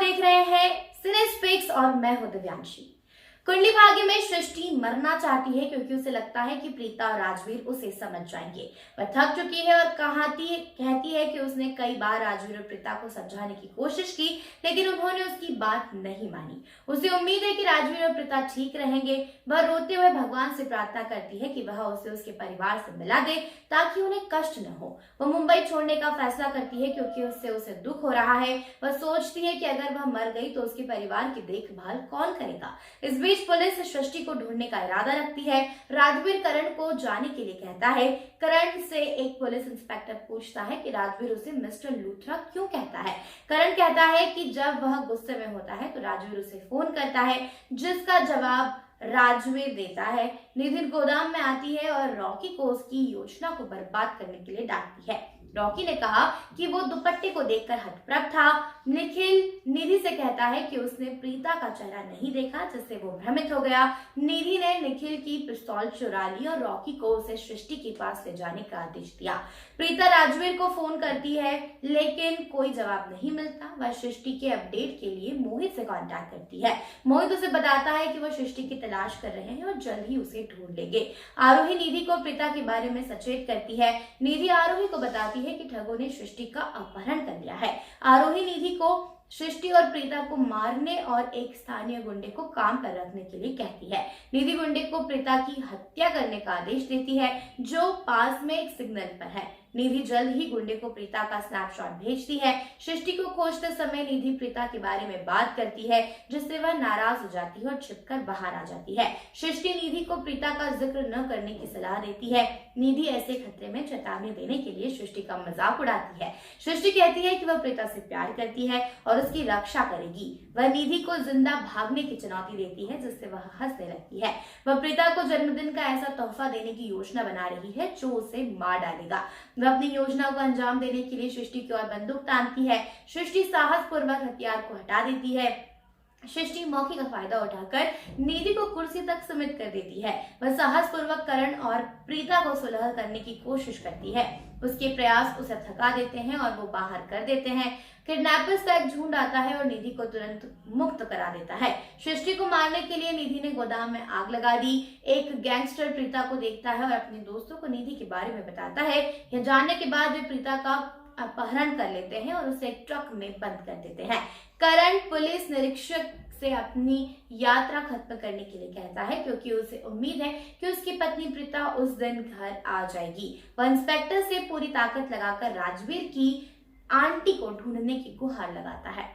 देख रहे हैं सिनेस्पिक्स और मैं हूं दिव्यांशी। कुंडली भाग्य में सृष्टि मरना चाहती है क्योंकि उसे लगता है कि प्रीता और राजवीर उसे समझ जाएंगे। वह थक चुकी है और कहती है कि उसने कई बार राजवीर और प्रीता को समझाने की कोशिश की, लेकिन उन्होंने उसकी बात नहीं मानी। उसे उम्मीद है कि राजवीर और प्रीता ठीक रहेंगे। वह रोते हुए भगवान से प्रार्थना करती है कि वह उसे उसके परिवार से मिला दे ताकि उन्हें कष्ट न हो। वह मुंबई छोड़ने का फैसला करती है क्योंकि उससे उसे दुख हो रहा है। वह सोचती है कि अगर वह मर गई तो उसके परिवार की देखभाल कौन करेगा। इस बीच पुलिस सृष्टि को ढूंढने का इरादा रखती है। राजवीर करण को जाने के लिए कहता है। करण से एक पुलिस इंस्पेक्टर पूछता है कि राजवीर उसे मिस्टर लूथरा क्यों कहता है। करण कहता है कि जब वह गुस्से में होता है तो राजवीर उसे फोन करता है, जिसका जवाब राजवीर देता है। निधि गोदाम में आती है और रॉकी को उसकी योजना को बर्बाद करने के लिए डांटती है। रॉकी ने कहा कि वो दुपट्टे को देखकर हतप्रभ था। निखिल निधि से कहता है कि उसने प्रीता का चेहरा नहीं देखा, जिससे वो भ्रमित हो गया। निधि ने निखिल की पिस्तौल चुरा ली और रॉकी को उसे सृष्टि के पास ले जाने का आदेश दिया। प्रीता राजवीर को फोन करती है, लेकिन कोई जवाब नहीं मिलता। वह सृष्टि के अपडेट के लिए मोहित से कांटेक्ट करती है। मोहित उसे बताता है कि वो सृष्टि की तलाश कर रहे हैं और जल्द ही उसे ढूंढ लेंगे। आरोही निधि को प्रीता के बारे में सचेत करती है। निधि आरोही को बताती है कि ठगों ने सृष्टि का अपहरण कर लिया है। आरोही निधि को सृष्टि और प्रीता को मारने और एक स्थानीय गुंडे को काम पर रखने के लिए कहती है। निधि गुंडे को प्रीता की हत्या करने का आदेश देती है, जो पास में एक सिग्नल पर है। निधि जल्द ही गुंडे को प्रीता का स्नैपशॉट भेजती है। सृष्टि को खोजते समय निधि प्रीता के बारे में बात करती है, जिससे वह नाराज हो जाती है और छिपकर बाहर आ जाती है। सृष्टि निधि को प्रीता का जिक्र न करने की सलाह देती है। निधि ऐसे खतरे में चेतावनी देने के लिए सृष्टि का मजाक उड़ाती है। सृष्टि कहती है कि वह प्रीता से प्यार करती है और उसकी रक्षा करेगी। वह निधि को जिंदा भागने की चुनौती देती है, जिससे वह हंसने लगती है। वह प्रीता को जन्मदिन का ऐसा तोहफा देने की योजना बना रही है जो उसे मार डालेगा। वह अपनी योजना को अंजाम देने के लिए सृष्टि की ओर बंदूक तानती है। सृष्टि साहसपूर्वक हथियार को हटा देती है। सृष्टि मौके का फायदा उठाकर निधि को कुर्सी तक समेत कर देती है। वह साहसपूर्वक करण और प्रीता को सुलह करने की कोशिश करती है। उसके प्रयास उसे थका देते हैं और वो बाहर कर देते हैं। किडनैपर्स का एक झुंड आता है और निधि को तुरंत मुक्त करा देता है। सृष्टि को मारने के लिए निधि ने गोदाम में आग लगा दी। एक गैंगस्टर प्रीता को देखता है और अपने दोस्तों को निधि के बारे में बताता है। यह जानने के बाद वे प्रीता का अपहरण कर लेते हैं और उसे एक ट्रक में बंद कर देते हैं। करण पुलिस निरीक्षक से अपनी यात्रा खत्म करने के लिए कहता है, क्योंकि उसे उम्मीद है कि उसकी पत्नी प्रीता उस दिन घर आ जाएगी। वह इंस्पेक्टर से पूरी ताकत लगाकर राजवीर की आंटी को ढूंढने की गुहार लगाता है।